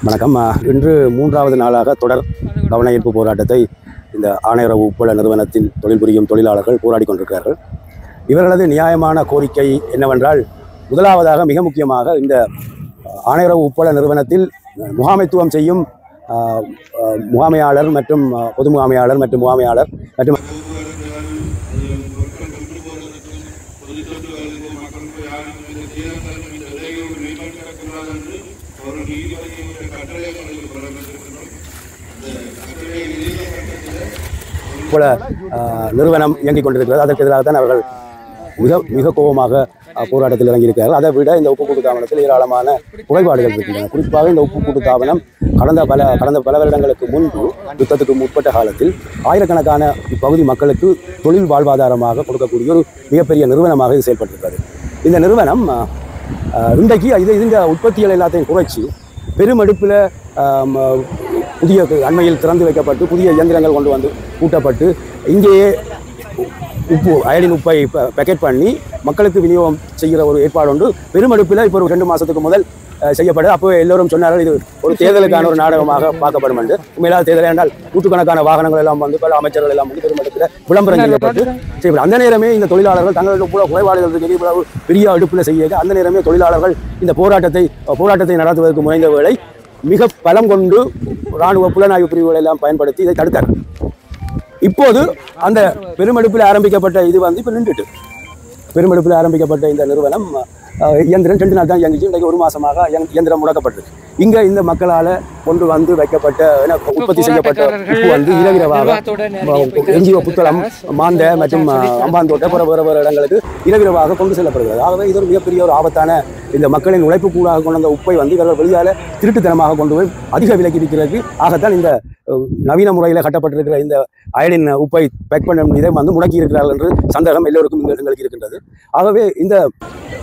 வணக்கம். இன்று மூன்றாவது நாளாக தொடர் கவன ஈர்ப்பு போராட்டத்தை இந்த ஆணையரவு உப்பள நிறுவனத்தில் தொழில் புரியும் தொழிலாளர்கள் போராடி கொண்டிருக்கிறார்கள். இவர்களது நியாயமான கோரிக்கை என்னவென்றால், முதலாவதாக மிக முக்கியமாக இந்த ஆணையரவு உப்பள நிறுவனத்தில் முகாமைத்துவம் செய்யும் முகாமையாளர் மற்றும் பொது முகாமையாளர் மற்றும் முகாமையாளர் மற்றும் போல நிறுவனம் இயங்கிக் கொண்டிருக்கிறது. அதற்கு எதிராகத்தான் அவர்கள் மிக கோபமாக போராட்டத்தில் இறங்கியிருக்கிறார்கள். அதை விட இந்த உப்பு கூட்டு தாபனத்தில் ஏராளமான குறைபாடுகள் இருக்கின்றன. குறிப்பாக இந்த உப்பு கூட்டு தாபனம் கடந்த பல வருடங்களுக்கு முன்பு யுத்தத்துக்கு முற்பட்ட காலத்தில் ஆயிரக்கணக்கான இப்பகுதி மக்களுக்கு தொழில் வாழ்வாதாரமாக கொடுக்கக்கூடிய ஒரு மிகப்பெரிய நிறுவனமாக இது செயல்பட்டிருக்கிறது. இந்த நிறுவனம் இன்றைக்கு இந்த உற்பத்திகள் எல்லாத்தையும் குறைச்சி பெருமெடுப்பில் புதிய அண்மையில் திறந்து வைக்கப்பட்டு புதிய இயந்திரங்கள் கொண்டு வந்து கூட்டப்பட்டு இங்கேயே அயடின் உப்பை பேக்கெட் பண்ணி மக்களுக்கு விநியோகம் செய்கிற ஒரு ஏற்பாடு உண்டு. பெருமெடுப்பில் இப்போ ஒரு 2 மாதத்துக்கு முதல் செய்யப்படும். அப்போ எல்லோரும் சொன்னார்கள் இது ஒரு தேர்தலுக்கான ஒரு நாடகமாக பார்க்கப்படும் என்று. உண்மையிலாத தேர்தல் என்றால் நூற்றுக்கணக்கான வாகனங்கள் எல்லாம் வந்து பல அமைச்சர்கள் எல்லாம் வந்து பெருமெடுப்பில் விளம்பரம் செய்யப்பட்டு செய்யப்படும். அந்த நேரமே இந்த தொழிலாளர்கள் தங்களோட கூட குறைபாடுகள் இருக்கு பெரிய அடுப்பில் செய்ய அந்த நேரமே தொழிலாளர்கள் இந்த போராட்டத்தை நடத்துவதற்கு முனைந்த வேளை மிக பலம் கொண்டு இராணுவ புலனாய்வு பிரிவுகளை எல்லாம் பயன்படுத்தி இதை தடுத்தார். இப்போது அந்த பெருமெடுப்பில் ஆரம்பிக்கப்பட்ட இது வந்து இப்போ நின்றுட்டு பெருமெடுப்பில் ஆரம்பிக்கப்பட்ட இந்த நிறுவனம் இயந்திரம் 2 நாள் தான் இயங்கிச்சு. இன்றைக்கு 1 மாதமாக இயந்திரம் முடக்கப்பட்டிருக்கு. இங்கே இந்த மக்களால் கொண்டு வந்து வைக்கப்பட்ட உற்பத்தி செய்யப்பட்ட உப்பு வந்து இரவிரவாக என்ஜிஓ புத்தளம் மாந்த மற்றும் அம்பாந்தோட்டை வேறு இடங்களுக்கு இரவிரவாக கொண்டு செல்லப்படுகிறது. ஆகவே இது ஒரு மிகப்பெரிய ஒரு ஆபத்தான இந்த மக்களின் உழைப்பு கூடாக கொண்டு வந்த உப்பை வந்து இவர்கள் வெளியால் திருட்டுத்தனமாக கொண்டு போய் அதிக விலைக்கு விற்கிறது. ஆகத்தான் இந்த நவீன முறையில் கட்டப்பட்டிருக்கிற இந்த அயடின் உப்பை பேக் பண்ண இதை வந்து முடக்கி இருக்கிறார்கள் என்று சந்தேகம் எல்லோருக்கும் எங்களுக்கு இருக்கின்றது. ஆகவே இந்த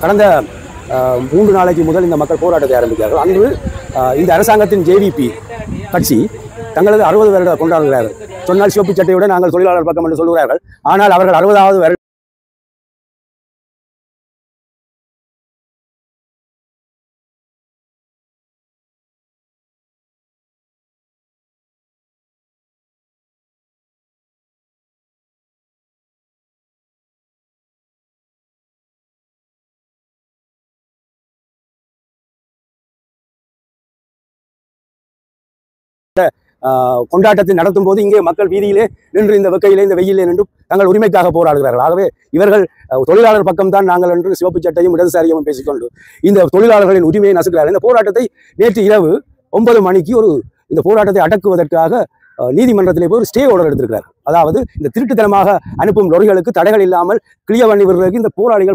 கடந்த 3 நாளைக்கு முதல் இந்த மக்கள் போராட்டத்தை ஆரம்பித்தார்கள். அன்று இந்த அரசாங்கத்தின் ஜேவிபி கட்சி தங்களது 60 வருட கொண்டாடுகிறார்கள். சொன்னால் சிவப்பு சட்டையுடன் நாங்கள் தொழிலாளர் பக்கம் என்று சொல்கிறார்கள். ஆனால் அவர்கள் 60வது வருடம் கொண்டாட்டத்தை நடத்தும் போது இங்கே மக்கள் வீதியிலே நின்று இந்த வெக்கையிலே இந்த வெயிலே நின்று தங்கள் உரிமைக்காக போராடுகிறார்கள். ஆகவே இவர்கள் தொழிலாளர் பக்கம்தான் நாங்கள் என்று சிவப்பு சட்டையும் இடதுசாரியும் பேசிக்கொண்டு இந்த தொழிலாளர்களின் உரிமையை நசுக்கிறார்கள். இந்த போராட்டத்தை நேற்று இரவு 9 மணிக்கு இந்த போராட்டத்தை அடக்குவதற்காக நீதிமன்றத்திலே போய் ஒரு ஸ்டே ஆர்டர் எடுத்திருக்கிறார். அதாவது இந்த திருட்டுத்தனமாக அனுப்பும் லொரிகளுக்கு தடைகள் இல்லாமல் கிளியர் பண்ணி விடுறதுக்கு இந்த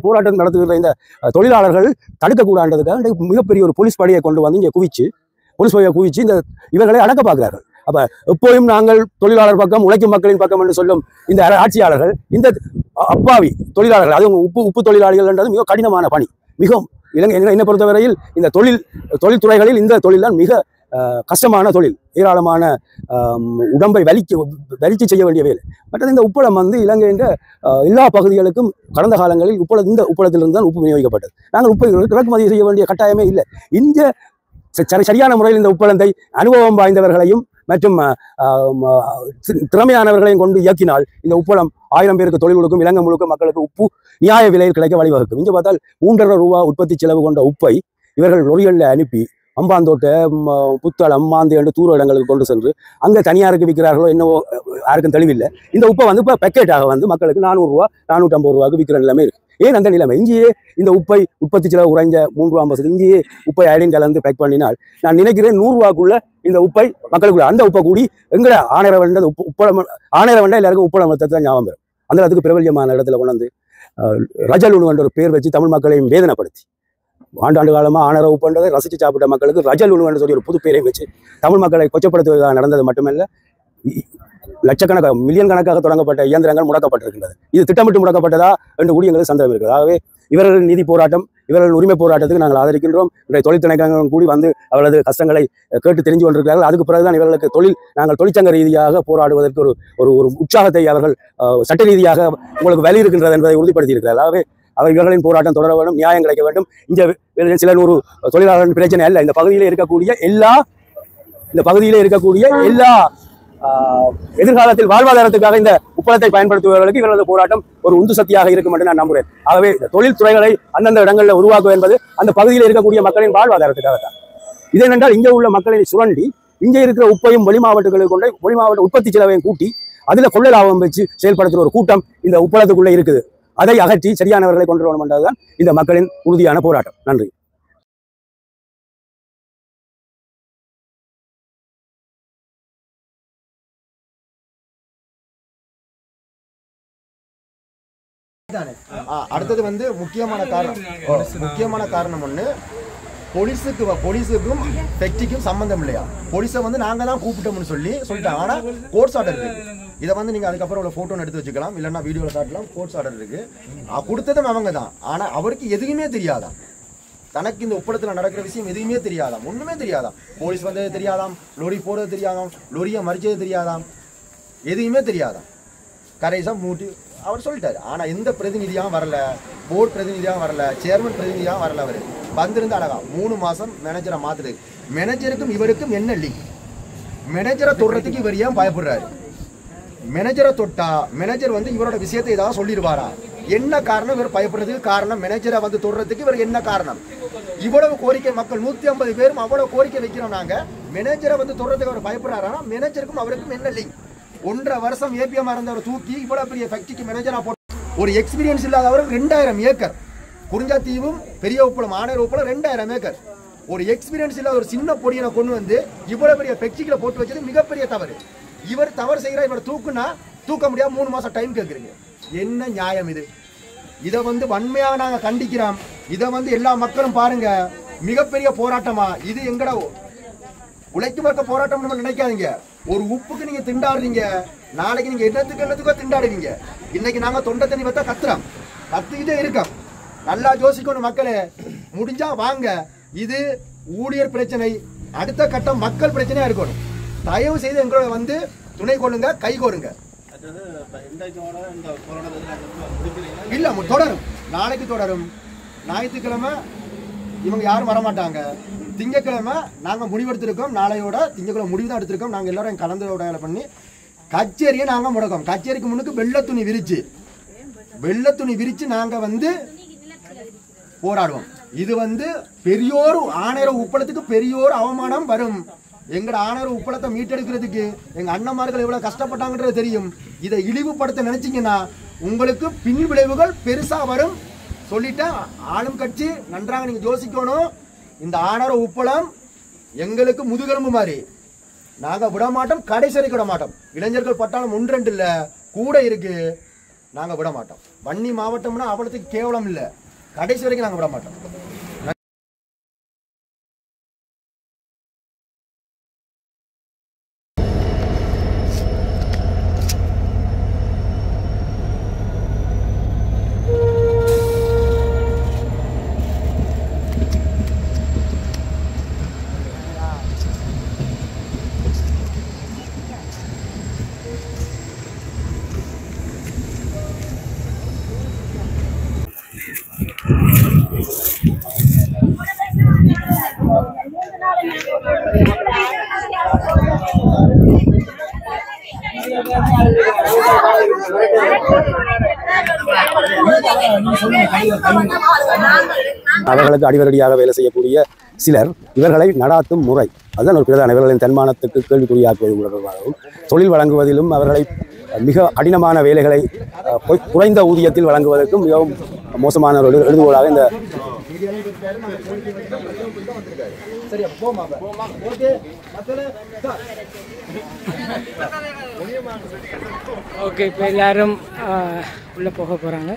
போராட்டம் நடத்துகிற இந்த தொழிலாளர்கள் தடுக்கக்கூடாதுக்காக மிகப்பெரிய ஒரு போலீஸ் படையை கொண்டு வந்து இங்கே குவிச்சு இந்த இவர்களை அடக்க பார்க்கிறார்கள். அப்ப எப்போதும் நாங்கள் தொழிலாளர் பக்கம் உழைக்கும் மக்களின் பக்கம் என்று சொல்லும் இந்த ஆட்சியாளர்கள் இந்த அப்பாவி தொழிலாளர்கள், அதுவும் உப்பு தொழிலாளிகள் என்றது மிக கடினமான பணி. மிகவும் என்னை பொறுத்தவரையில் இந்த தொழில்துறைகளில் இந்த தொழில் தான் மிக கஷ்டமான தொழில். ஏராளமான உடம்பை வலிச்சு செய்ய வேண்டிய வேலை. மற்றது இந்த உப்பளம் வந்து இலங்கையின் எல்லா பகுதிகளுக்கும் கடந்த காலங்களில் இந்த உப்பளத்திலிருந்து தான் உப்பு விநியோகிக்கப்பட்டது. நாங்கள் உப்பை இறக்குமதி செய்ய வேண்டிய கட்டாயமே இல்லை. இந்த சரியான முறையில் இந்த உப்பளத்தை அனுபவம் வாய்ந்தவர்களையும் மற்றும் திறமையானவர்களையும் கொண்டு இயக்கினால் இந்த உப்பளம் 1000 பேருக்கு தொழில் கொடுக்கும். இலங்கை முழுக்க மக்களுக்கு உப்பு நியாய விலையில் கிடைக்க வழிவகுக்கும். இங்கே பார்த்தால் 3.5 ரூபா உற்பத்தி செலவு கொண்ட உப்பை இவர்கள் லொரிகளில் அனுப்பி அம்பாந்தோட்டை புத்தளம் மாந்தி என்று தூர இடங்களுக்கு கொண்டு சென்று அங்கே தனியாருக்கு விற்கிறார்களோ என்னவோ யாருக்கும் தெளிவில்லை. இந்த உப்பை வந்து இப்போ பேக்கெட்டாக வந்து மக்களுக்கு 400 ரூபா 450 ரூபாய்க்கு விற்கிற நிலைமை இருக்குது. ஏன் அந்த நிலைமை? இங்கேயே இந்த உப்பை உற்பத்தி செலவு குறைஞ்ச 3 ரூபா 50 இங்கேயே உப்பை அயடின் கலந்து பேக் பண்ணினால் நான் நினைக்கிறேன் 100 ரூபாக்குள்ள இந்த உப்பை மக்களுக்குள்ள அந்த உப்பை கூடி எங்களை ஆணையர வேண்டது ஆணையர வேண்டாம் எல்லாருக்கும் உப்பளம் தான் ஞாபகம் வரும். அந்த இடத்துக்கு பிரபல்யமான இடத்துல கொண்டு வந்து ரஜலுணு என்ற ஒரு பேர் வச்சு தமிழ் மக்களையும் வேதனைப்படுத்தி ஆண்டாண்டு காலமாக ஆணர உப்புன்றதை ரசித்து சாப்பிட்ட மக்களுக்கு ரஜலுணு என்று சொல்லி ஒரு புது பேரை வச்சு தமிழ் மக்களை கொச்சப்படுத்துவதாக நடந்தது மட்டுமல்ல, லட்சக்கணக்காக மில்லியன் கணக்காக தொடங்கப்பட்ட இயந்திரங்கள் முடக்கப்பட்டிருக்கின்றது. இது திட்டமிட்டு முடக்கப்பட்டதா என்று கூடி எங்களுக்கு சந்தேகம் இருக்குது. ஆகவே இவர்கள் நீதி போராட்டம், இவர்கள் உரிமை போராட்டத்துக்கு நாங்கள் ஆதரிக்கின்றோம். இன்றைய தொழிற்சங்கங்கள் கூடி வந்து அவர்களது கஷ்டங்களை கேட்டு தெரிஞ்சு கொண்டிருக்கிறார்கள். அதுக்கு பிறகுதான் இவர்களுக்கு நாங்கள் தொழிற்சங்க ரீதியாக போராடுவதற்கு ஒரு உற்சாகத்தை அவர்கள் சட்ட ரீதியாக உங்களுக்கு வலி இருக்கின்றது என்பதை உறுதிப்படுத்தியிருக்கிறார்கள். ஆகவே அவர்களின் போராட்டம் தொடர வேண்டும், நியாயம் கிடைக்க வேண்டும். இங்கே சில 100 தொழிலாளர்கள் பிரச்சனை அல்ல. இந்த பகுதியில் இருக்கக்கூடிய எல்லா இந்த பகுதியில் இருக்கக்கூடிய எல்லா எதிர்காலத்தில் வாழ்வாதாரத்துக்காக இந்த உப்பளத்தை பயன்படுத்துபவர்களுக்கு இவர்களது போராட்டம் ஒரு உந்து சக்தியாக இருக்கும் என்று நான் நம்புகிறேன். ஆகவே இந்த தொழில் துறைகளை அந்தந்த இடங்களில் உருவாக்குவது என்பது அந்த பகுதியில் இருக்கக்கூடிய மக்களின் வாழ்வாதாரத்துக்காகத்தான். இதேனென்றால் இங்கே உள்ள மக்களை சுரண்டி இங்கே இருக்கிற உப்பையும் வெளி மாவட்டங்களுக்கு கொண்டு வெளி மாவட்ட உற்பத்தி செலவையும் கூட்டி அதில் கொள்ள லாபம் வச்சு செயல்படுத்துகிற ஒரு கூட்டம் இந்த உப்பளத்துக்குள்ளே இருக்குது. அதை அகற்றி சரியானவர்களை கொண்டு வரணும் என்றதுதான் இந்த மக்களின் உறுதியான போராட்டம். நன்றி. அடுத்தது வந்து முக்கியமான காரணம் ஒன்று, போலீஸுக்கும் ஃபேக்டரிக்கும் சம்பந்தம் இல்லையா. போலீஸை வந்து நாங்க தான் கூப்பிட்டோம்னு சொல்லிட்டாங்க. ஆனா கோர்ட்ஸ் ஆர்டர் இருக்கு. இதை வந்து நீங்க அதுக்கப்புறம் உள்ள போட்டோ எடுத்து வச்சுக்கலாம், இல்லைன்னா வீடியோல காட்டலாம். கோர்ட்ஸ் ஆர்டர் இருக்கு. கொடுத்ததும் அவங்க தான். ஆனா அவருக்கு எதுவுமே தெரியாதான், தனக்கு இந்த உப்பளத்துல நடக்கிற விஷயம் எதுவுமே தெரியாதாம், ஒண்ணுமே தெரியாதாம். போலீஸ் வந்தது தெரியாதாம், லொரி போறது தெரியாதாம், லொரியை மறிச்சது தெரியாதாம், எதுவுமே தெரியாதாம். கரைசா மூட்டி அவர் சொல்லிட்டாரு. ஆனா எந்த பிரதிநிதியாகவும் வரல, போர்டு பிரதிநிதியாகவும் வரல, சேர்மன் பிரதிநிதியாகவும் வரல. அவரு வந்திருந்த அழகா 3 மாசம் மேனேஜரை மாத்துறது. மேனேஜருக்கும் இவருக்கும் என்ன லீக்? மேனேஜரை தொடுறதுக்கு இவர் ஏன் பயப்படுறாரு? மேனேஜரை தொட்டா மேனேஜர் வந்து இவரோட விஷயத்தை ஏதாவது சொல்லிடுவாரா? என்ன காரணம் இவர் பயப்படுறதுக்கு? காரணம் மேனேஜரை வந்து தொடுறதுக்கு இவர் என்ன காரணம்? இவ்வளவு கோரிக்கை, மக்கள் 150 பேரும் அவ்வளவு கோரிக்கை வைக்கிறோம். நாங்க மேனேஜரை வந்து தொடுறதுக்கு அவர் பயப்படுறாரா? மேனேஜருக்கும் அவருக்கும் என்ன லீக்? 1.5 வருஷம் ஏபிஎம் இருந்தவரை தூக்கி இவ்வளவு பெரிய ஃபேக்டரிக்கு மேனேஜரா போட்டு, ஒரு எக்ஸ்பீரியன்ஸ் இல்லாதவர் 2000 ஏக்கர் குறிஞ்சாத்தீவும் பெரிய உப்பளம் ஆணையர் உப்பளம் 2000 ஏக்கர், ஒரு எக்ஸ்பீரியன்ஸ் இல்லாத ஒரு சின்ன பொடியனை கொண்டு வந்து இவ்வளவு பெரிய ஃபேக்டரிக்குள்ள போட்டு வச்சது மிகப்பெரிய தவறு. இவர் தவறு செய்யற, இவர் தூக்குனா தூக்க முடியாது, 3 மாசம் டைம் கேட்குறீங்க. என்ன நியாயம் இது? இதை வந்து வன்மையாக நாங்க கண்டிக்கிறோம். இதை வந்து எல்லா மக்களும் பாருங்க, மிகப்பெரிய போராட்டமா இது. எங்கட உழைக்கும் வர்க்க போராட்டம் நம்ம நினைக்காதீங்க. ஒரு உப்புக்கு நீங்க திண்டாடுறீங்க, நாளைக்கு நீங்க என்னத்துக்கோ திண்டாடுவீங்க. இன்னைக்கு நாங்க தொண்டை தண்ணி பார்த்தா கத்துக்கிட்டே இருக்கோம். நல்லா யோசிக்கணும் மக்களே. முடிஞ்சா வாங்க. இது ஊழியர் பிரச்சனை, அடுத்த கட்டம் மக்கள் பிரச்சனையா இருக்கணும். தயவு செய்து எங்களோட வந்து துணை கொள்ளுங்க, கை கோருங்க. இல்ல தொடரும், நாளைக்கு தொடரும். ஞாயிற்றுக்கிழமை இவங்க யாரும் வரமாட்டாங்க. திங்கக்கிழமை நாங்க முடிவெடுத்திருக்கோம். நாளையோட திங்கக்கிழமை முடிவு தான் எடுத்திருக்கோம். நாங்க எல்லாரும் கலந்து பண்ணி கச்சேரியை நாங்க முடக்கோம். கச்சேரிக்கு முன்னுக்கு வெள்ளை துணி விரிச்சு நாங்க வந்து போராடுவோம். இது வந்து பெரியோர் ஆணையர் உப்பளத்துக்கு பெரியோர் அவமானம் வரும். எங்கட ஆணையர் உப்பளத்தை மீட்டெடுக்கிறதுக்கு எங்க அண்ணன்மார்கள் எவ்வளவு கஷ்டப்பட்டாங்கன்றது தெரியும். இதை இழிவுபடுத்த நினைச்சீங்கன்னா உங்களுக்கு பின் விளைவுகள் பெருசா வரும். சொல்லிட்டேன். ஆளும் கட்சி நன்றாக நீங்க யோசிக்கணும். இந்த ஆணையர் உப்பளம் எங்களுக்கு முதுகெலும்பு மாதிரி. நாங்க விட மாட்டோம், கடைசி வரைக்கும் விட மாட்டோம். இளைஞர்கள் பட்டாளம் 1-2 இல்ல, கூட இருக்கு. நாங்க விட மாட்டோம். வன்னி மாவட்டம்னா அவ்வளவுக்கு கேவலம் இல்ல, கடைசி வரைக்கும் நாங்க விட மாட்டோம். அவர்களுக்கு அடிவரடியாக வேலை செய்யக்கூடிய சிலர் இவர்களை நடாத்தும் முறை அதுதான் ஒரு பிரதான. இவர்களின் தன்மானத்துக்கு கேள்விக்குறியாக்குவது தொடர்பாகவும், தொழில் வழங்குவதிலும் அவர்களை மிக கடினமான வேலைகளை குறைந்த ஊதியத்தில் வழங்குவதற்கும் மிகவும் மோசமான ஒரு எழுதுகோளாக இந்த ஓகே. இப்போ எல்லாரும் உள்ளே போக போகிறாங்க.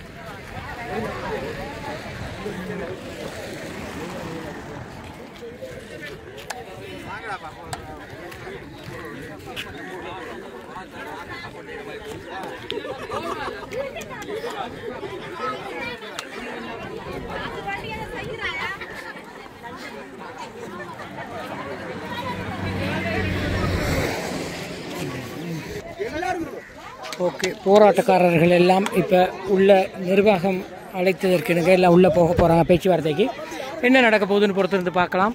ஓகே. போராட்டக்காரர்கள் எல்லாம் இப்போ உள்ள நிர்வாகம் அழைத்ததற்கு எல்லாம் உள்ளே போக போகிறாங்க பேச்சுவார்த்தைக்கு. என்ன நடக்க போகுதுன்னு பொறுத்திருந்து பார்க்கலாம்.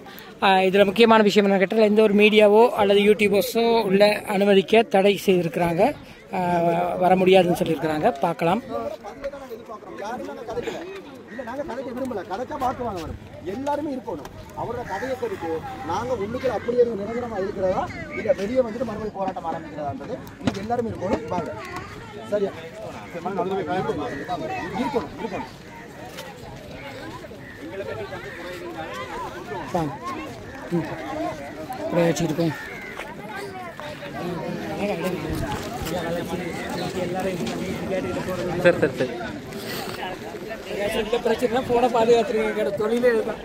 இதில் முக்கியமான விஷயம் என்ன கேட்டால், எந்த ஒரு மீடியாவோ அல்லது யூடியூபர்ஸோ உள்ள அனுமதிக்க தடை செய்திருக்கிறாங்க. வர முடியாதுன்னு சொல்லியிருக்கிறாங்க. பார்க்கலாம். எல்லாருமே இருக்கணும். அவரோட கதையை கேட்டு நாங்க உள்ளுக்குள்ள அப்படியே நிரந்தரமா இருக்கிறதா இல்ல வெளியே வந்துட்டு மறுபடியும் போராட்டம் ஆரம்பிக்கிறதான்றது நீங்க எல்லாருமே இருக்கணும். வாங்க. சரியா? இருக்கணும் இருக்கணும். வச்சுருக்கோம். சரி சரி சரி. எந்த பிரச்சனை போன பாதுகாத்துருங்க. தொழிலே இதுதான்.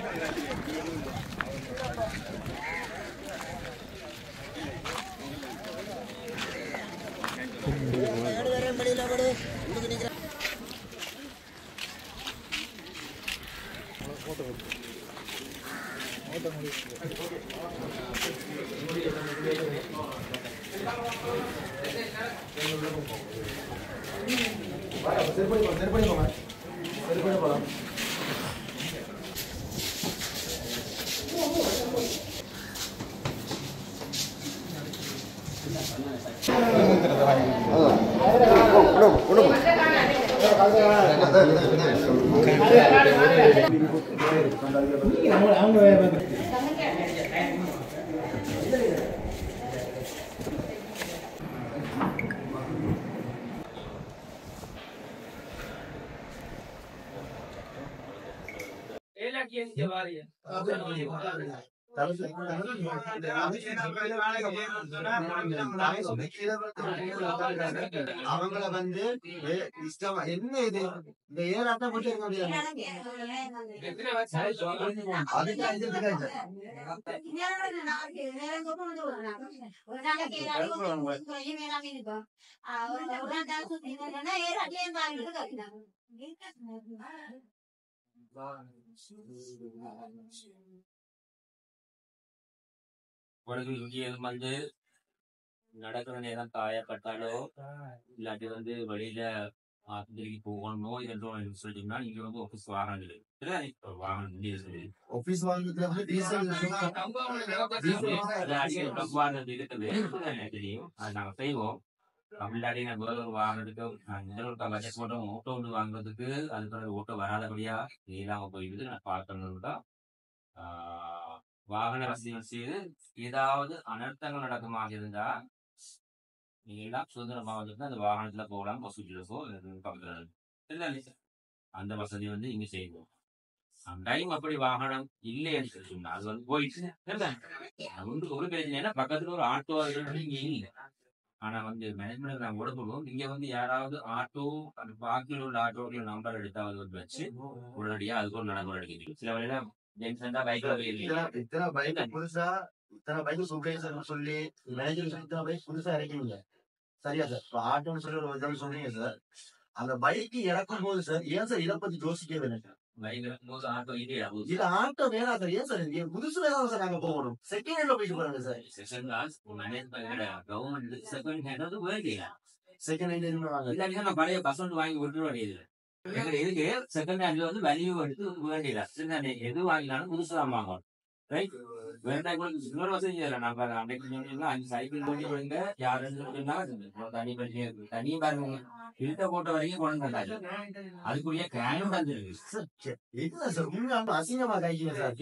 அவங்கள வந்து இஷ்டம் என்ன இது இந்த ஏராட்டம் போட்டு இருக்க முடியாது. இங்கே வந்து நடக்கிற நேரம் காயப்பட்டாலோ இல்லாட்டி வந்து வெளியில ஆஸ்பத்திரிக்கு போகணும் நோய் என்று சொல்லிட்டீங்கன்னா இங்க வந்து ஆபீஸ் வாகனங்கள் வாகனம் ஆபீஸ் வாகனத்துல டீசல் தெரியும் அது நாங்க செய்வோம். தமிழ்நாட்டில் நான் வேற ஒரு வாகனத்துக்கு பட்ஜெட் போட்டோம் ஓட்டோ ஒன்று வாங்குறதுக்கு அதுக்கு ஓட்டோ வராதபடியா இல்லாம போயிடுது. நான் பார்க்கணும் தான் வாகன வசதி செய்து ஏதாவது அனர்த்தங்கள் நடக்குமாக இருந்தா நீங்க எல்லாம் சுதந்திரமாக வந்துட்டு அந்த வாகனத்துல போகலாம். வசூலிக்கோ பக்கத்துல அந்த வசதி வந்து இங்க செய்வோம். டைம் அப்படி வாகனம் இல்லைன்னு சொல்லிட்டோம்னா அது வந்து போயிட்டு ஒரு பிரச்சனை பக்கத்துல ஒரு ஆட்டோ இங்க இல்லை. ஆனா வந்து மேனேஜ்மெண்ட் நாங்க கொடுப்போம். இங்க வந்து யாராவது ஆட்டோ அந்த பாக்கியில் உள்ள ஆட்டோக்கள் நம்பர் எடுத்தா அது வந்து வச்சு உடனடியா அதுக்கு ஒரு நடைமுறை எடுக்கிறீங்க. சில வழியில இத்தனை பைக் புதுசா இத்தனை பைக் சூப்பர்வைசர் சொல்லி மேனேஜர் இத்தனை பைக் புதுசா இறக்கிங்க. சரியா சார்? இப்போ ஆட்டோன்னு சொல்லி ஒரு சொன்னீங்க சார். அந்த பைக் இறக்கும் போது சார் ஏன் சார் இதை பத்தி யோசிக்கவே இல்லை சார்? பைக் இறக்கும் போது ஆட்டோ இது ஆட்டோ வேணா சார். ஏன் சார் புதுசு வேணாம் சார்? நாங்க போகணும் செகண்ட் ஹேண்ட்ல போயிட்டு போறாங்க sir. Second government second hand வந்து வேண்டிய செகண்ட் ஹேண்ட் வாங்க இல்லாட்டி நான் பழைய பஸ் வந்து வாங்கி விட்டுற வேண்டியது. இதுக்கு செகண்ட் ஹேண்ட்ல வந்து வேல்யூ எடுத்து வேண்டியதா செகண்ட் ஹேண்ட் எது வாங்கினாலும் புதுசு தான் வாங்கணும். ரைட்? வேண்டாம் கூட இன்னொரு வசதி இல்லை. நம்ம அன்னைக்கு சொன்னீங்கன்னா 5 சைக்கிள் பண்ணி விடுங்க யாருன்னா தனி பண்ணி தனியும் பாருங்க இருட்ட போட்ட வரைக்கும் கொண்டு வந்தாச்சு. அதுக்குரிய கேனும் தந்துருக்கு. அசிங்கமா காய்க்கல சார்.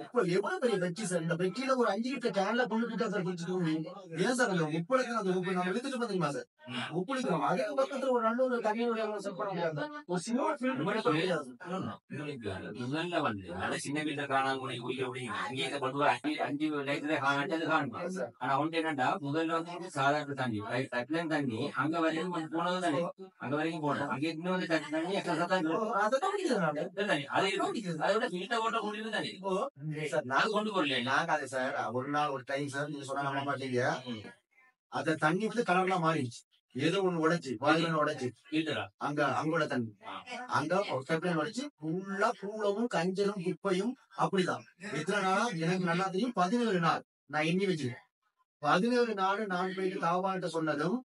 இப்ப எவ்வளவு பெரிய பெட்டி சார். இந்த பெட்டியில ஒரு 5 லிட்டர் கேன்ல கொண்டு சார் குடிச்சுட்டு ஏன் சார் அந்த உப்புளுக்கு அந்த உப்பு நம்ம எடுத்துட்டு பாத்தீங்களா சார்? உப்புளிக்கிறோம் அதுக்கு பக்கத்துல ஒரு நல்ல ஒரு தனியுடைய செட் பண்ண முடியாது. ஒரு சின்ன முதல்ல வந்து நல்ல சின்ன வீட்டுல காணாம இங்கே கொண்டு வர 5 லைட்ல காணாது காணும். ஆனா ஒன்று என்னண்டா முதல்ல வந்து சாதாரண தண்ணி தட்டிலும் தண்ணி அங்க வரைக்கும் கொஞ்சம் போனதும் தண்ணி அங்க வரைக்கும் போனோம். அங்கே இன்னும் வந்து தண்ணி எக்ஸ்ட்ரா தண்ணி அதோட ஃபில்டர் போட்ட கொண்டு தண்ணி நான் கொண்டு போறல. நாங்க அது சார் ஒரு நாள் ஒரு டைம் சார் நீங்க சொன்ன நம்ப மாட்டீங்க. அந்த தண்ணி வந்து கலர்லாம் மாறிடுச்சு. ஏதோ ஒண்ணு உடைச்சு வாயில உடைச்சு அங்க அங்கோட தண்ணி அங்க உடைச்சு ஃபுல்லா பூளமும் கஞ்சலும் குப்பையும் அப்படிதான். எத்தனை நாளா எனக்கு நல்லா தெரியும். 17 நாள் நான் எண்ணி வச்சிருக்கேன். 17 நாள் நான் போயிட்டு தாவான்ட்ட சொன்னதும்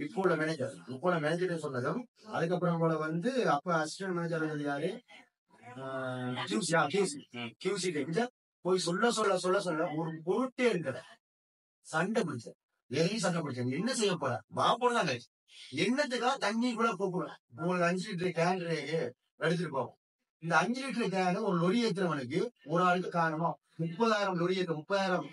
இப்போ உள்ள மேனேஜர் சொன்னதும் அதுக்கப்புறம் போல வந்து அப்ப அசிஸ்டன்ட் மேனேஜர் யாரு QC போய் சொல்ல ஒரு பொருட்டே இருக்கிற சண்டை பிடிச்ச எதையும் சண்டை பிடிச்ச என்ன செய்ய போற பாப்போம் என்னத்துக்காக தண்ணி கூட போகக்கூடாது. உங்களுக்கு 5 லிட்டர் கேன் எடுத்துட்டு போவோம். இந்த 5 லிட்டர் கேன் ஒரு லொரி ஏற்றுறவனுக்கு ஒரு ஆளுக்கு காரணமா 30,000 லொரி ஏற்ற 30,000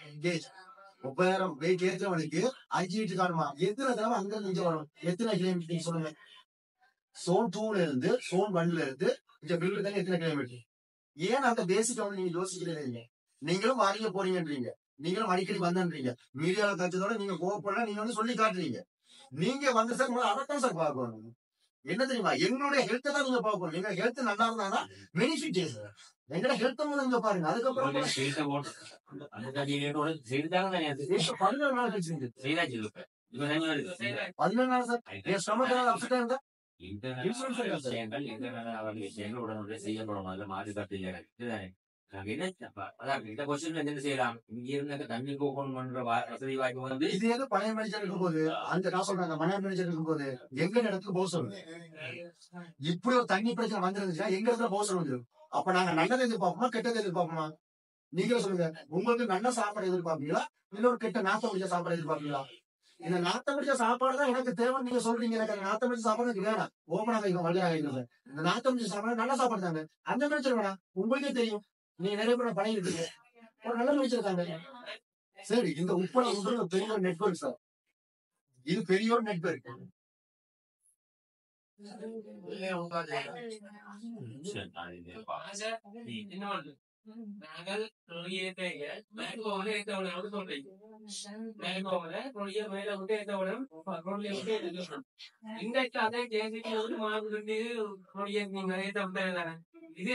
வெயிட் ஏற்றவனுக்கு 5 லிட்டர் காணுமா? எத்தனை தடவை அங்க இருந்து வரும்? எத்தனை கிலோமீட்டர் சொல்லுங்க. சோன் 2ல இருந்து சோன் 1ல இருந்து இந்த பில்டர் தான் எத்தனை கிலோமீட்டர்? ஏன் அந்த பேசிக் வந்து நீங்க யோசிக்கிறதே இல்லை. நீங்களும் வாங்க போறீங்கன்றீங்க, நீங்களும் அடிக்கடி வந்தன்றீங்க, மீடியால கட்சத்தோட நீங்க கோவப்படலாம், நீங்க வந்து சொல்லி காட்டுறீங்க. நீங்க வந்து சார் அதைத்தான் சார் பார்க்கணும். என்ன தெரியுமா, எங்களுடைய ஹெல்த்தை தான் நீங்க பார்க்கணும். எங்க ஹெல்த் நல்லா இருந்தா பெனிஃபிட் சார். எங்கட ஹெல்த் நீங்க பாருங்க. அதுக்கப்புறம் 11 நாள் சார் என் ஸ்டமக் அப்செட் இருந்தா உடனுடைய செய்யப்படும் மாறுபட்டு செய்யலாம். இங்க இருந்த தண்ணி போகணும் பண்ற வசதி வாய்ப்பு வந்து இது எது பழைய மேனேஜர் இருக்கும்போது அந்த நான் சொல்றாங்க பழைய மேனேஜர் இருக்கும்போது எங்க இடத்துக்கு போக சொல்லுங்க. இப்படி ஒரு தண்ணி பிரச்சனை வந்துருந்துச்சுன்னா எங்க இடத்துல போக சொல்லுங்க. அப்ப நாங்க நல்லதை எதிர்பார்ப்போமா கெட்டதை எதிர்பார்ப்போமா? நீங்களே சொல்லுங்க. உங்களுக்கு நல்ல சாப்பாடு எதிர்பார்ப்பீங்களா இல்ல ஒரு கெட்ட நாத்தம் பிடிச்ச சாப்பாடு எதிர்பார்ப்பீங்களா? இந்த நாத்தம் பிடிச்ச சாப்பாடு தான் எனக்கு தேவைன்னு நீங்க சொல்றீங்க. எனக்கு அந்த நாத்தம் பிடிச்ச சாப்பாடு எனக்கு வேணாம். ஓப்பனாக வழியாக இந்த நாத்தம் பிடிச்ச சாப்பாடு நல்ல சாப்பாடு தாங்க. அந்த மேனேஜர் வேணாம். உங்களுக்கே தெரியும், நீங்க நிறைய பேர் பழகிட்டு இருக்கீங்க. ஒரு நல்ல மேனேஜர் தாங்க. சரி, இந்த உப்பளம் ஒரு பெரிய ஒரு நெட்வொர்க் சார். இது பெரிய ஒரு நெட்வொர்க். நாங்கள் இன்றைக்கு அதே ஒரு மாதிரி இது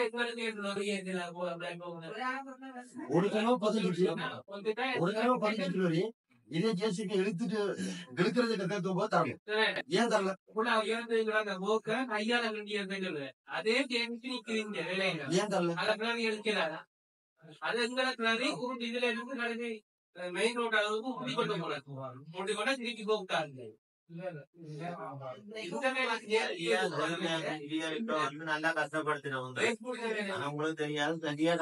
ஒரு கனவு 10 லிட்டர் இதே ஜேசிபி இழுக்கிறதுக்கு போது தரல. ஏன் தரல? கையால அதே ஏன் தரல? எடுக்கிறாரா? அது எங்களுக்கு இதுல இருந்து மெயின் ரோட் அளவுக்கு முடி கொண்டு திருப்பி போட்டாங்க. நல்லா கஷ்டப்படுத்தினவங்க அவங்களும் தெரியாது, சரியா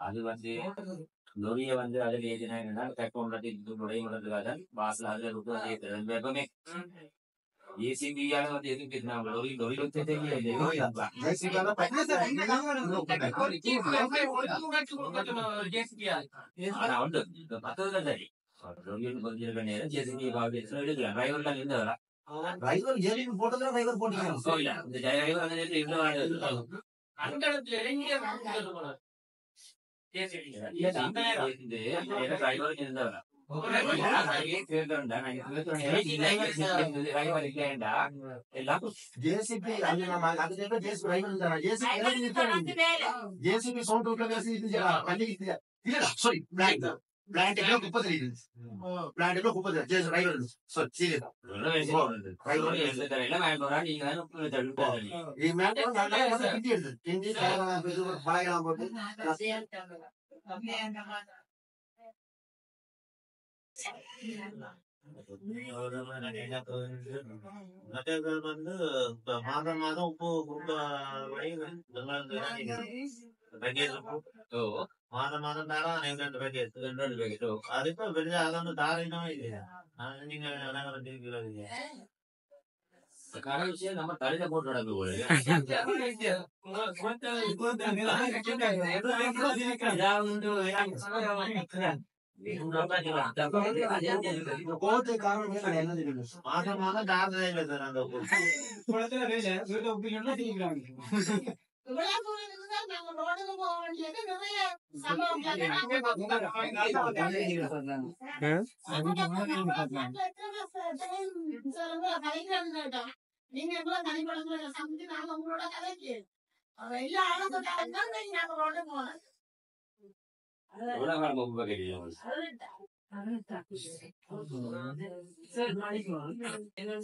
அது வந்து லொரிய வந்து அதில் ஏதினா என்னன்னா கட்பொண்டாட்டி வாசல் அதுல எப்பவுமே ஏசிபியால வந்து எதுவும் பேசினாங்க. லொரி ஆனா உண்டு மற்றதுதான் சரி. டிரைவர் தான் இருந்து வரா. டிரைவர் ஏறி போட்டதுல டிரைவர் போட்டீங்க. இந்த டிரைவர் அந்த டிரைவர் இருந்தவரா ஜேசிபி ஜேசிபி சவுண்ட் சாரி பிளான்ட்ல குப்பை தெரியுது. பிளான்ட்ல குப்பை தெரியுது. சாரி சீரியஸ் பழகலாம் போட்டு வந்து மாதம் மாதம் உப்பு மாதம் மாதம் தாரம் 2 பேக்கெட் அதுக்கு பெரிய அதொன்று தாரினோ இல்லையா? நீங்க கடை விஷயம் நம்ம தலையில போட்டு நடக்க கோத்து காரணம் என்ன தெரியும்? மாதம் மாதம் தாரதே இல்லை சார். அந்த நீங்க எவ்வளவு தனிப்பட சமைச்சு நாங்க உங்களோட கதைக்கு எல்லா ஆளுங்க போனோம்.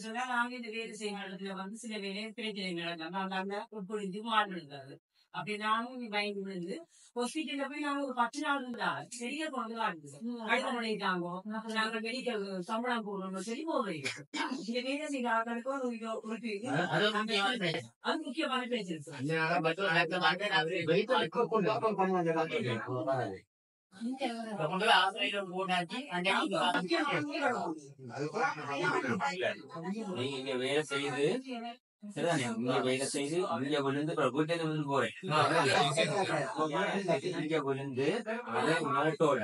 சொன்னா நாங்க இந்த வேலை செய்யும் இடத்துல வந்து சில வேலையை பிரச்சனை நடந்தாங்க. புரிஞ்சு மாறினாரு. அப்படி நானும் பயந்து ஹாஸ்பிட்டல்ல போய் நாங்க ஒரு 10 நாள் இருந்தா பெரிய குழந்தைலாம் இருக்குது அடுத்த பண்ணிட்டாங்க நாங்க மெடிக்கல் சம்பளம் போடுறோம் சரி போடுறீங்க இந்த வேலை செய்ய ஆட்களுக்கும் அது முக்கியமான பேச்சு நீங்க இங்க வேலை செய்து சரிதானே இங்க வேலை செய்து இங்க விழுந்து வீட்டுல விழுந்து போறேன் இங்க விழுந்து அதே நோட்டோட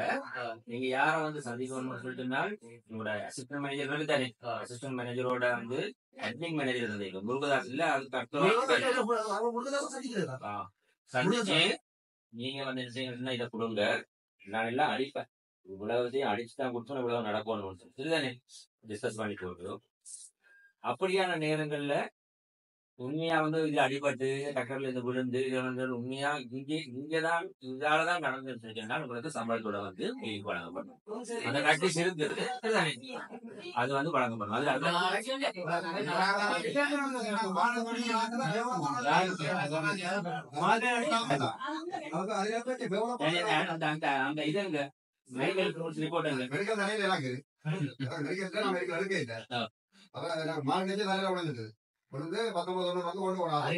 நீங்க யார வந்து சந்திக்கணும்னு சொல்லிட்டுனா உங்களோட அசிஸ்டன்ட் மேனேஜர் தானே அசிஸ்டன்ட் மேனேஜரோட வந்து அட்மின் மேனேஜர் இருந்தீங்க முருகதாஸ் இல்ல அது சந்திச்சு நீங்க வந்து என்ன செய்யணும்னா இதை கொடுங்க நான் எல்லாம் அடிப்பேன் இவ்வளவுத்தையும் அடிச்சுதான் கொடுத்தோம் இவ்வளவு நடக்கணும் சரிதானே டிஸ்கஸ் பண்ணி கொடுக்குறோம் அப்படியான நேரங்கள்ல உண்மையா வந்து இது அடிபட்டு டக்கர்ல இருந்து விழுந்து உண்மையா இங்கதான் இதாலதான் நடந்துருச்சுன்னா உங்களுக்கு சம்பளத்தோட வந்து வழங்கப்படும் அந்த பிராக்டிஸ் இருக்குது அது வந்து வழங்கப்படும் அது அந்த இதுங்க மெடிக்கல் ரிப்போர்ட் வந்து 19 வந்து கொண்டு போனாங்க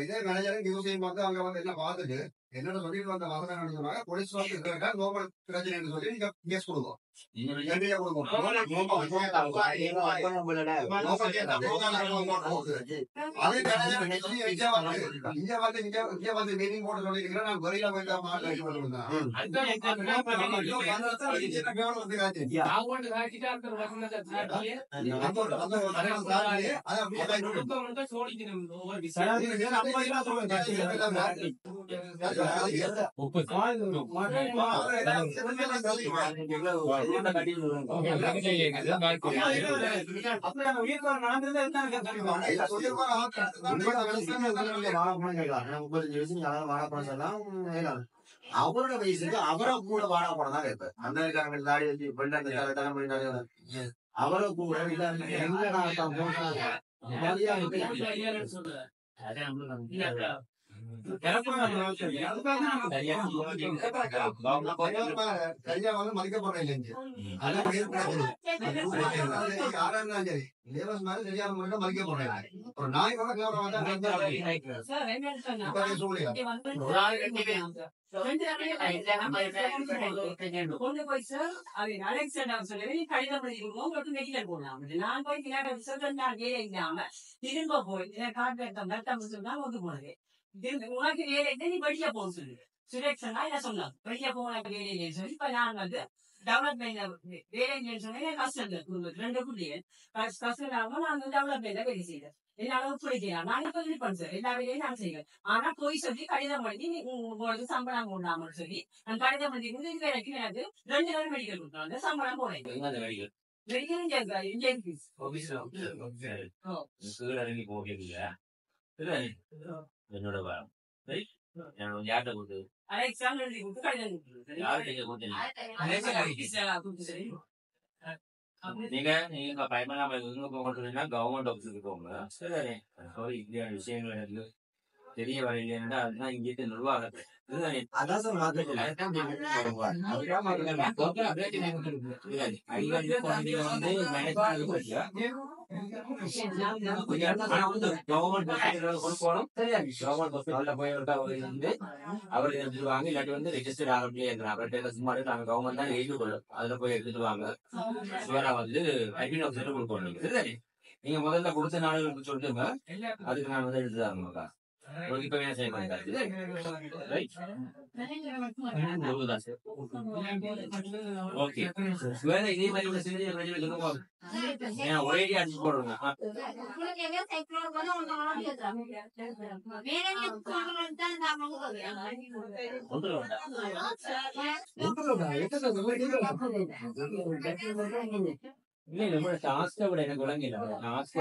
இதே மேனேஜர் யூஸ் வந்து அங்க வந்து என்ன பார்த்துட்டு என்னோட சொல்லிட்டு வந்த வசனம் என்ன சொன்னாங்க போலீஸ் வந்து நோபல் பிரச்சனை சொல்லி நீங்க கேஸ் கொடுக்கும் அவரோட வயசுக்கு அவரை கூட வாடா போன தான் இருப்பாரு அந்த தாடி வச்சு அவரை கூட சரியா வந்து மதிக்கப்படுற இல்லைங்க சரி லேபர்ஸ் மாதிரி சரியான முறையில மதிக்கப்படுறேன் ஒரு நாய் கொண்டு போய் சார் அலெக்சாண்டர் சொல்லி கடிதம் மெடிக்கல் போடலாம் நான் போய் இல்லாம திரும்ப போய் காட்டு சொன்னா வந்து போனது உனக்கு வேலை நீ வெளியே போக சொல்லு சுரேஷனா என்ன சொன்னாங்க வெளியே போக வேலை சொல்லி இப்ப நான் வந்து டெவலப்மெண்ட் வேலை சொன்னா கஷ்டம் ரெண்டு பிள்ளைகள் கஷ்டம் இல்லாம நான் வந்து டெவலப்மெண்ட்ல வேலை செய்யறேன் என்னால பிடிக்கலாம் நான் இப்ப இருப்பேன் சார் எல்லா வேலையும் நான் செய்வேன் ஆனா போய் சொல்லி கடிதம் பண்ணி உங்களுக்கு சம்பளம் போடலாம்னு சொல்லி நான் கடிதம் பண்ணி வேலைக்கு எனக்கு 2 நாள் மெடிக்கல் கொடுத்தாங்க சம்பளம் போனேன் என்னோட யார்கிட்ட கொடுத்து அலெக்சாண்டர் கொடுத்து கடிதம் நீங்க நீங்க பயமா போங்கன்னா கவர்மெண்ட் ஆபீஸுக்கு போங்க சரி இந்த விஷயங்கள் எனக்கு தெரிய வரையிலேன்னா அதுதான் இங்கே நிர்வாகத்தை அதான் சார் அவர் எடுத்துருவாங்க இல்லாட்டி வந்து ரெஜிஸ்டர்ட் ஆரம்பிலே இருக்கிறாங்க அவர்கிட்ட சும்மா நாங்க கவர்மெண்ட் தான் எழுதி கொள்ளும் அதுல போய் எடுத்துட்டு வாங்க சுவரா வந்து அட்மின் ஆஃபீஸர் கொடுக்கணும் சரி நீங்க முதல்ல கொடுத்த நாளுக்கு சொல்லுங்க அதுக்கு நான் வந்து எடுத்துதாங்கக்கா இப்ப என்ன செய்ய ஓகே வேற இதே மாதிரி ஒரே அடிச்சு போடுங்க இல்ல நம்ம டாஸ்க விட எனக்கு விளங்கல டாஸ்க்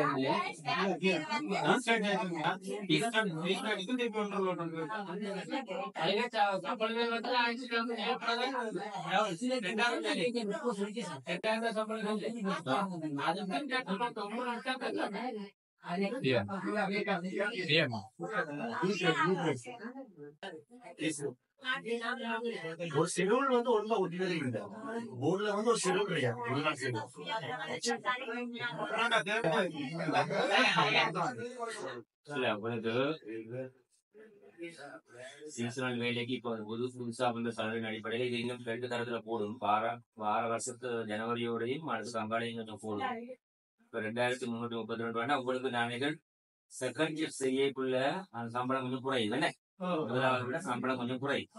ஒரு ஷெட்யூல் வந்து ஒழுங்கா ஒட்டினதே இல்லை. போர்டுல வந்து ஒரு ஷெட்யூல் கிடையாது. ஒரு நாள் ஷெட்யூல் இல்ல உங்களுக்கு சீசனல் வேலைக்கு இப்போ புதுசா வந்து சலரின் அடிப்படையில் இது இன்னும் 2 தரத்துல போடும். வார வருஷத்து ஜனவரியோடையும் அடுத்த சம்பாளையும் கொஞ்சம் போடும். இப்ப 2332 உங்களுக்கு நாளைகள் செகண்ட் ஷிஃப்ட் செய்யக்குள்ள அந்த சம்பளம் கொஞ்சம் குறையும் என்ன, முதலாவது விட சம்பளம் கொஞ்சம் குறையும்.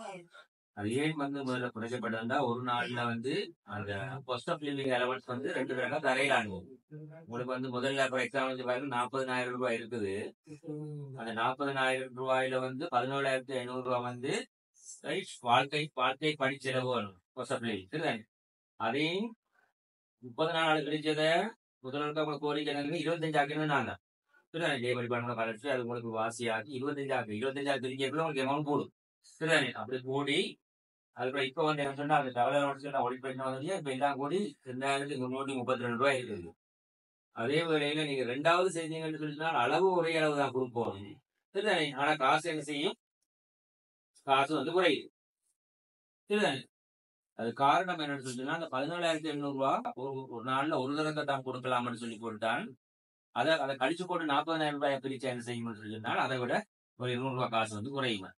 அது ஏன் வந்து முதல்ல குறைக்கப்பட்டதுன்னா, ஒரு நாள்ல வந்து அந்த காஸ்ட் ஆஃப் லிவிங் அலவன்ஸ் வந்து 2 தடவை தரையிலாங்க. உங்களுக்கு வந்து முதல்ல ஃபார் எக்ஸாம்பிள் பாருங்க 40,000 ரூபாய் இருக்குது. அந்த 40,000 ரூபாயில வந்து 17,500 ரூபாய் வந்து வாழ்க்கை பணி செலவு வரும் காஸ்ட் ஆஃப் லிவிங். சரிதானே? அதையும் 30 நாள் கிடைச்சத முதல்ல உங்களுக்கு கோரிக்கை 25 ஆக்கணும். நான் தான் சரிதானே லேபர் டிபார்ட்மெண்ட் கலெக்டர் அது உங்களுக்கு வாசியாக்கி 25 தெரிஞ்சப்பல உங்களுக்கு அமௌண்ட் போடும். சரிதானே? அப்படி போடி அதுக்கப்புறம் இப்ப வந்து என்ன சொன்னா அந்த டெவலப்மெண்ட் ஒளிப்படினா வந்து இப்ப எல்லாம் கூடி 2,332 ரூபாய் இருக்குது. அதே வேளையில நீங்க 2வது செஞ்சீங்கன்னு சொல்லினா அளவு ஒரே அளவு தான் கொடுப்போம். சரிதானே? ஆனா காசு என்ன செய்யும், காசு வந்து குறையுது. சரிதானே? அது காரணம் என்னன்னு சொல்லிட்டுனா அந்த 17,800 ரூபாய் ஒரு நாள்ல ஒரு தடவை தான் கொடுக்கலாம்னு சொல்லி போட்டான். அதை கழிச்சு போட்டு 40,000 ரூபாய் பிரிச்சு என்ன செய்யும்னு சொல்லியிருந்தால் அதை விட ஒரு 200 ரூபாய் காசு வந்து குறையுமா.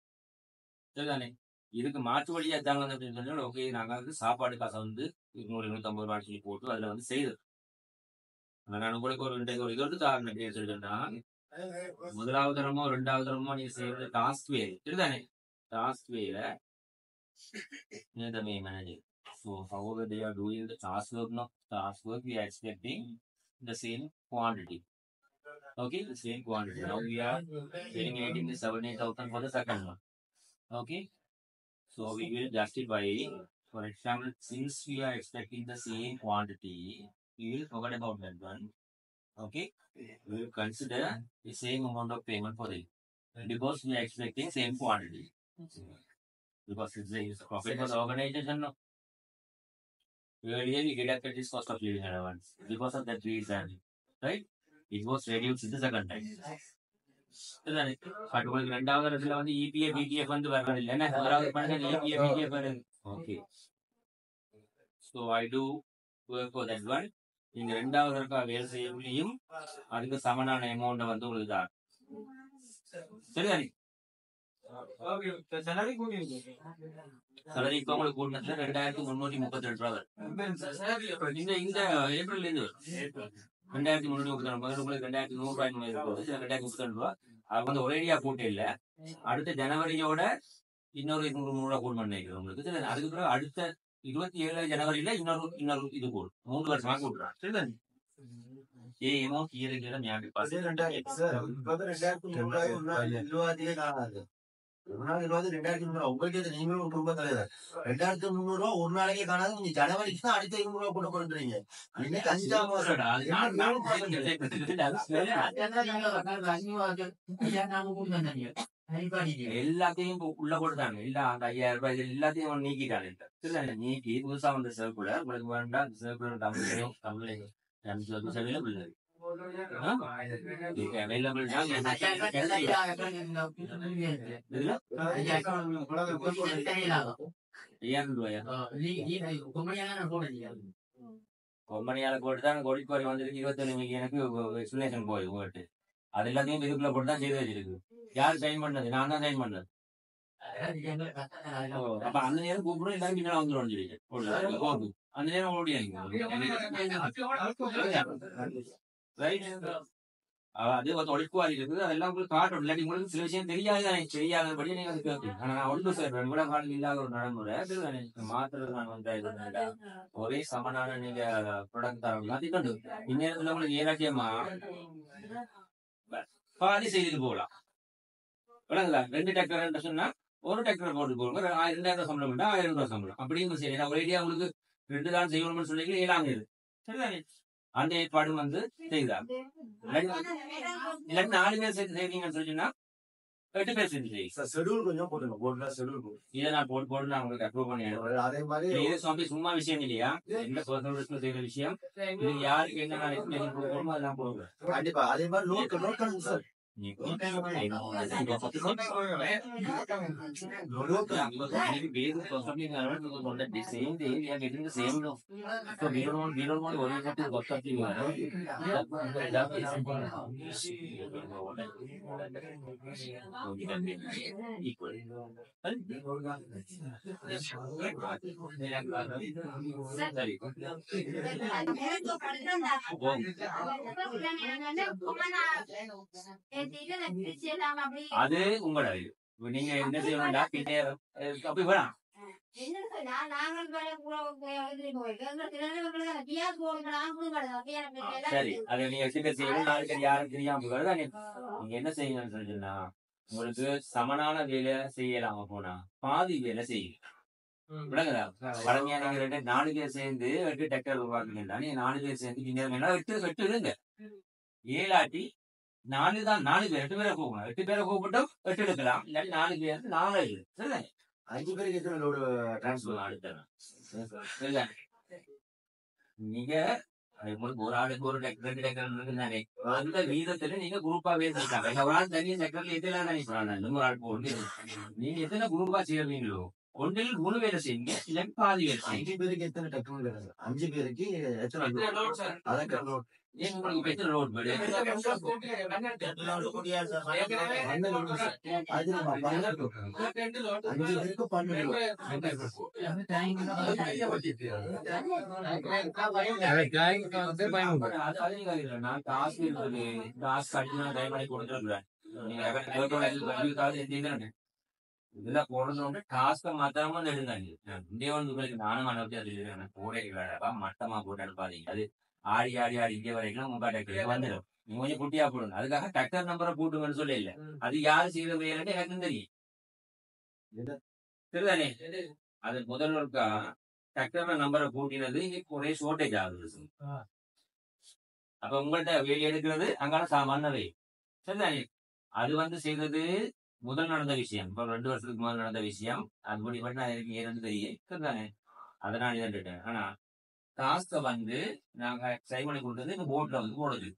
சரிதானே? இதுக்கு மாற்று வழியா தாங்க வந்து அப்படின்னு சொன்னா ஓகே நாங்க வந்து சாப்பாடு காசை வந்து 200-250 ரூபாய் சொல்லி போட்டு அதுல வந்து செய்யுது. நான் உங்களுக்கு ஒரு இது வந்து காரணம் அப்படின்னு சொல்லிட்டேன்னா, முதலாவது தரமோ 2வது தரமோ நீங்க செய்யறது டாஸ்க் வே. சரிதானே? டாஸ்க் வேல the main manager. So however they are doing the task work we are expecting the same quantity. Okay, the same quantity. Now we are eliminating the 78,000 for the second one. Okay, so we will justify, for example, since we are expecting the same quantity, we will forget about that one. Okay, we will consider the same amount of payment for it because we are expecting same quantity. Because it's a profit for the organization. No, earlier we deducted this cost of living allowance because of that reason, right? It was reduced in the second time. But உங்களுக்கு 2வது இடத்துல வந்து EPF BPF வந்து வர்றது இல்லை. என்ன முதலாவது பண்ணுங்க EPF BPF வருது. Okay, so I do work for that one. நீங்க 2வது இருக்கா வேலை செய்யலையும் அதுக்கு சமனான அமௌண்ட் வந்து உங்களுக்கு தான். சரிதானே? சலரி இப்ப உங்களுக்கு கூட்டினது 2,332 ரூபாய் வரும். இந்த ஏப்ரல் இருந்து 2,332 உங்களுக்கு 2,100 ரூபாய் 2,032 ரூபாய். அது வந்து ஒரேடியா கூட்ட இல்ல, அடுத்த ஜனவரியோட இன்னொரு 200 ரூபாய் கூட்டு பண்ணிக்கிறோம் உங்களுக்கு. அதுக்கு பிறகு அடுத்த 27 ஜனவரியில இன்னொரு இது கூடும். 3 வருஷமா கூட்டுறான். சரிதானே? ஏமோ கீரை ஞாபகம் 2,300 உங்களுக்கு நீங்களும் குடும்ப தலைவர் 2,300 ரூபாய் ஒரு நாளைக்கே காணாது. நீங்க ஜனவரிக்கு தான் அடுத்த 200 ரூபாய் கூட கொடுக்குறீங்க. இன்னைக்கு 5ஆம் வருஷம் எல்லாத்தையும் உள்ள போட்டுட்டாங்க. இல்ல அந்த 5,000 ரூபாய் எல்லாத்தையும் நீக்கிட்டாங்க. நீக்கி புதுசா வந்த சர்க்குலர் உங்களுக்கு வேண்டாம். அந்த சர்க்குலர் தமிழ் available now. 5,000 ரூபாயா கொம்பனியால போட்டுதான் கோழிக்கோரி வந்திருக்கு. 21 மில்லியனுக்கு எக்ஸ்பிளேஷன் போய் உங்கள்கிட்ட அது எல்லாத்தையும் இதுக்குள்ள போட்டு தான் செய்து வச்சிருக்கு. யார் சைன் பண்ணது? நான் தான் சைன் பண்ணது. அப்ப அந்த நேரம் கூப்பிடும் எல்லாரும் பின்னால வந்துடும் சொல்லிட்டு அந்த நேரம் ஓடியாங்க. அது ஒழிக்குவாரி இருக்குது. அதெல்லாம் உங்களுக்கு காட்டும். இல்லாட்டி உங்களுக்கு சில விஷயம் தெரியாதபடி நீங்க அது கேட்பீங்க. ஆனா நான் ஒன்று சொல்றேன், இவ்வளவு காலம் இல்லாத ஒரு நடைமுறை மாத்திரம் நான் வந்து ஒரே சமனான நீங்க ப்ராடக்ட் தரம் எல்லாத்தையும் இந்நேரத்துல உங்களுக்கு ஏராட்டியமா பாதி செய்துட்டு போகலாம். விளங்குதா? 2 டிராக்டர் சொன்னா ஒரு டிராக்டர் போட்டு போடுங்க. 2,000 சம்பளம் பண்ணா 1,000 ரூபாய் சம்பளம் அப்படின்னு சரி. நான் ஒரேடியா உங்களுக்கு 2 தான் செய்யணும்னு சொல்லி 7 இது. சரிதானே? அந்த ஏற்பாடு வந்து செய்தார். இல்லாட்டி 4 பேர் செய்வீங்கன்னு சொல்லிச்சுன்னா 8 பேர் செஞ்சு ஷெட்யூல் கொஞ்சம் போட்டுங்க போர்ட்ல ஷெட்யூல் இதை நான் போட்டு நான் உங்களுக்கு அப்ரூவ் பண்ணி எடுக்கிறேன். அதே மாதிரி இது சும்மா விஷயம் இல்லையா, எந்த பர்சனல் செய்யற விஷயம், இது யாருக்கு என்ன எக்ஸ்பிளைன் கொடுக்கணுமோ அதெல்லாம் போடுவேன். கண்டிப்பா அதே மாதிரி நோட் பண்ணுங்க சார். அது உங்களோட நீங்க என்ன செய்யணும்டா அப்படி வேணாம். சரி அதை நீங்க செய்யணும். நாளைக்கு யாரும் தெரியாம நீங்க என்ன செய்யணும்னு சொல்லிட்டுன்னா, உங்களுக்கு சமனான வேலை செய்யலாம போனா பாதி வேலை செய்யும். விளங்குதா? பழமையா நீங்க 4 பேர் சேர்ந்து 8 டெக்டர் உருவாக்குறீங்களா, நீங்க 4 பேர் சேர்ந்து 8 இருங்க. 7 4 தான் 4 பேர் 8 பேரை கூப்பிடணும். 8 பேரை கூப்பிட்டும் 8 எடுக்கலாம். இல்லாட்டி 4 பேர் 4 சரிதானே? 5 பேருக்கு எத்தனை லோடு டிரான்ஸ்பர் அடுத்த நீங்க ஒரு ஆளுக்கு ஒரு 2 டெக்கர் இருக்குதானே, அந்த வீதத்துல நீங்க குரூப்பா பேசிட்டாங்க. ஒரு ஆள் தனியா டெக்கர்ல எத்தனை நினைக்கிறாங்க, ஒரு ஆள் போட்டு நீங்க எத்தனை குரூப்பா சேர்வீங்களோ ஒன்றில் 3 வேலை செய்யுங்க, இல்லை பாதி வேலை செய்யுங்க. 5 பேருக்கு எத்தனை டெக்னர் 5 பேருக்கு எத்தனை லோட் உங்களுக்கு எத்தனை லோட் பேடு நான் காசு இருக்குது, காசு கட்டினா டைம் பண்ணி கொடுத்துருக்குறேன். நீங்க இதெல்லாம் போனது டாஸ்க மாத்திரமா எடுந்தாங்க. இங்கே உங்களுக்கு நானும் அனுப்பி அது போடே மட்டமா போட்டு அனுப்பாதீங்க. அது ஆடி இங்கே வரைக்கும் உங்க டெக்டர் வந்துடும். நீங்க கொஞ்சம் குட்டியா போடுங்க. அதுக்காக டெக்டர் நம்பரை போட்டுங்கன்னு சொல்ல இல்ல, அது யாரு செய்த வேலைன்னு எனக்கும் தெரியும். சரிதானே? அது முதல்வருக்கா டெக்டர் நம்பரை கூட்டினது இங்க ஒரே ஷார்டேஜ் ஆகுது. அப்ப உங்கள்கிட்ட வேலை எடுக்கிறது அங்கான சாமானவே. சரிதானே? அது செய்தது முதல் நடந்த விஷயம். இப்ப 2 வருஷத்துக்கு முதல் நடந்த விஷயம். அது முடிவு எனக்கு ஏன்னு தெரியும். சரிதானே? அதை நான் இழந்துட்டேன். ஆனா டாஸ்க நாங்க சை பண்ணி கொடுத்தது இந்த போட்ல போடுது.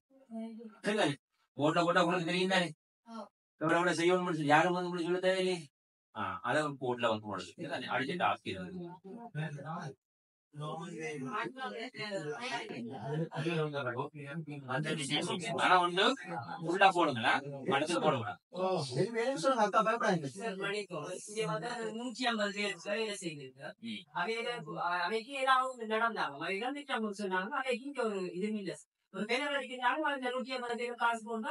சரிதானே? போட்ல போட்டா உங்களுக்கு தெரியும் தானே, எவ்வளவு செய்யணும் யாரும் உங்களுக்கு சொல்ல தேவையில்லையே. அதை போட்ல போடுது. அடிச்ச டாஸ்க் ஆனா ஒண்ணு ஃபுல்லா போடுங்களா, மனசுல போடுங்களா. 150 பேர் வேலை செய்திருக்கு. அவைக்கு ஏதாவது நடந்தாங்க, இறந்துட்டாங்க சொன்னாங்க. அவைக்கு இங்க ஒரு இதுவும் இல்லை. ஒரு வேலை வரைக்கும் அந்த 150 பேர் காசு போனா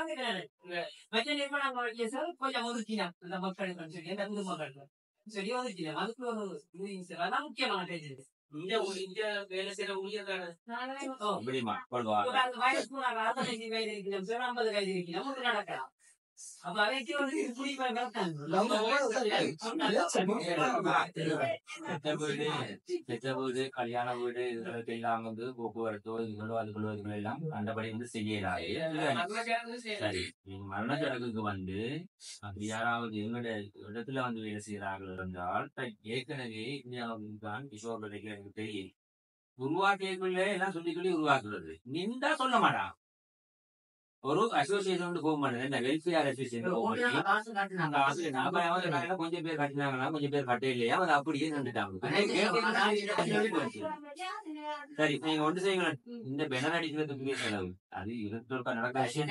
மற்ற நிறுவனங்கள் கொஞ்சம் ஒதுக்கினாங்க அந்த மக்களுக்கு சொல்லி, அந்த புது மக்களுக்கு சொல்லி ஒதுக்கினாங்க. அதுக்கு ஒரு அதான் முக்கியமான பேச்சு. இங்க வேலை செய்யற ஊழியர் வயசு 45 வயது இருக்கணும், 50 வயது இருக்கணும், ஒன்று நடக்கலாம். அப்ப அவைக்கு ஒரு வீடு கல்யாண வீடு இதுகளுக்கு எல்லாம் போக்குவரத்தோ இதுகளோ அதுகளோ இதுகளோ எல்லாம் அந்தபடி செய்யலாது. சரி, மரண சடங்குக்கு அப்படி யாராவது எங்களுடைய இடத்துல வேலை செய்யறார்கள் என்றால், ஏற்கனவே இந்தியாவுக்கு தான் கிஷோர் விலைக்கு எனக்கு தெரியும். உருவாக்கியக்குள்ளே எல்லாம் சொல்லிக்கொள்ளி உருவாக்குறது நின்றா சொல்ல மாட்டான். ஒரு அசோசியேஷன் போக மாட்டேன், வெல்ஃபேர் அசோசியேஷன் கொஞ்சம் பேர் கட்டினாங்களா, கொஞ்சம் பேர் கட்ட இல்லையா, அது அப்படியே நின்றுட்டாங்க. சரி, நீங்க ஒன்று செய்யுங்களேன். இந்த பெனர் அடிக்கிறதுக்கு செலவு அது நடக்கிற விஷயம்.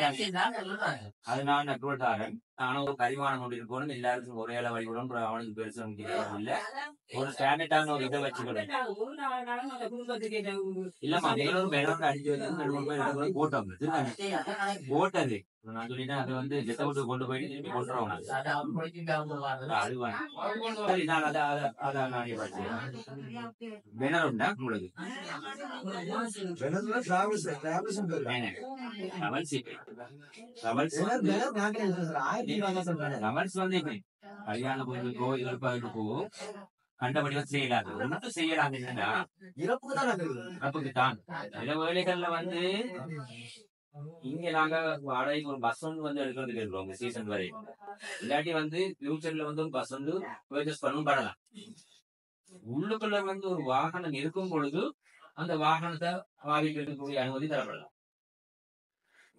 அது நான் அப்ரூவல் தாரேன். நானும் ஒரு பரிமாணம் கொண்டு இருக்கணும், எல்லாருக்கும் ஒரே அளவு வழிபடும். அவனுக்கு பெருசு இல்ல, ஒரு ஸ்டாண்டர்டான ஒரு இதை வச்சுக்கணும். இல்லம்மா, ஒரு பெனர் அடிச்சு வச்சு போட்டோம் போட்டது நான் சொல்லிட்டேன். அது ஜெத்த விட்டு கொண்டு போயிட்டு திருப்பி கொண்டுறோம். சரி, நான் அதான் பெனர் உண்டா உங்களுக்கு? கல்யாண கோயிலுக்கோ இறப்பாதுக்கோ கண்டபடி செய்யலாது. ஒன்றும் செய்யலாம் இறப்புக்கு தான். சில வேலைகள்ல இங்க நாங்க வாடகைக்கு ஒரு பஸ் வந்து எடுக்கிறதுக்கு இருக்கோம் இந்த சீசன் வரை. இல்லாட்டி வந்து ஃபியூச்சர்ல வந்து ஒரு பஸ் வந்து பர்ச்சேஸ் பண்ணவும் படலாம். உள்ளுக்குள்ள வந்து ஒரு வாகனம் இருக்கும் பொழுது அந்த வாகனத்தை வாங்கிட்டு இருக்கக்கூடிய அனுமதி தரப்படலாம்.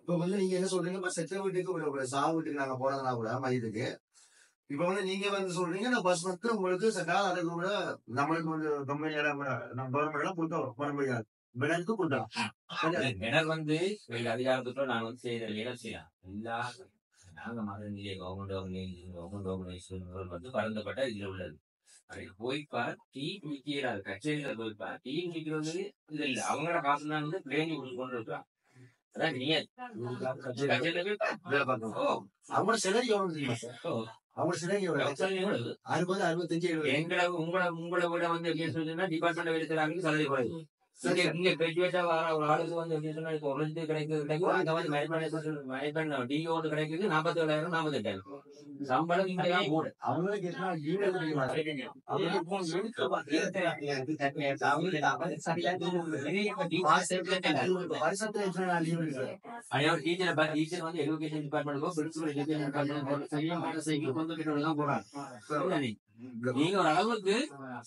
இப்ப வந்து நீங்க என்ன சொல்றீங்க, இப்ப செத்த வீட்டுக்கு ஒரு சாவு வீட்டுக்கு நாங்க போறதுனா கூட மையத்துக்கு, இப்ப வந்து நீங்க வந்து சொல்றீங்க இந்த பஸ் வந்து உங்களுக்கு செட்டால் அதுக்கு கூட நம்மளுக்கு வந்து கம்பெனியோட நம்ம கவர்மெண்ட் எல்லாம் கொடுத்தோம் பண்ண முடியாது, விலங்கு கொடுத்தோம். எனக்கு வந்து அதிகாரத்துக்குள்ள நாங்க வந்து செய்யற இடம் செய்யலாம். எல்லா நாங்க மதநிலை கவர்மெண்ட் வந்து பரந்தப்பட்ட இதுல உள்ளது. அதுக்கு போய்ப்பார் டீ குடிக்கிறாரு கச்சேரியில போய்ப்பார் டீ குடிக்கிறது இது இல்லை. அவங்களோட காசு தான் வந்து பிளேஞ்சி கொண்டு இருக்காங்க. அதான் நீங்க கச்சேரியில போய் வேலை பார்க்கணும். அவங்க சிலரி எவ்வளவு தெரியுமா சார்? அவங்க சிலரி எவ்வளவு? 60, 65, 70. உங்களை விட வந்து எப்படி சொல்றீங்கன்னா டிபார்ட்மெண்ட் வெளிக்கிறாங்க சலரி குறையுது. இங்க கிராஜுவேட்டா வர ஒரு ஆளுக்கு வந்து எப்படி சொன்னா இப்போ ஒரு கிடைக்கும் அந்த மாதிரி மேனேஜ்மெண்ட் டிஓ வந்து கிடைக்குது 47,000 48,000 சம்பளம் இங்க கூட. அவங்களுக்கு என்ன ஈமெயில் தெரியுமா? வருஷத்துல எத்தனை நாள் லீவ் இருக்கு சார்? டீச்சர் வந்து education department principal education department போறாங்க. நீங்க ஒரு அளவுக்கு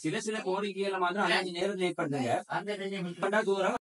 சில கோரிக்கைகளை மாத்திரம் 5 நேரத்தில் ஏற்படுத்துங்க. அந்த தூரம்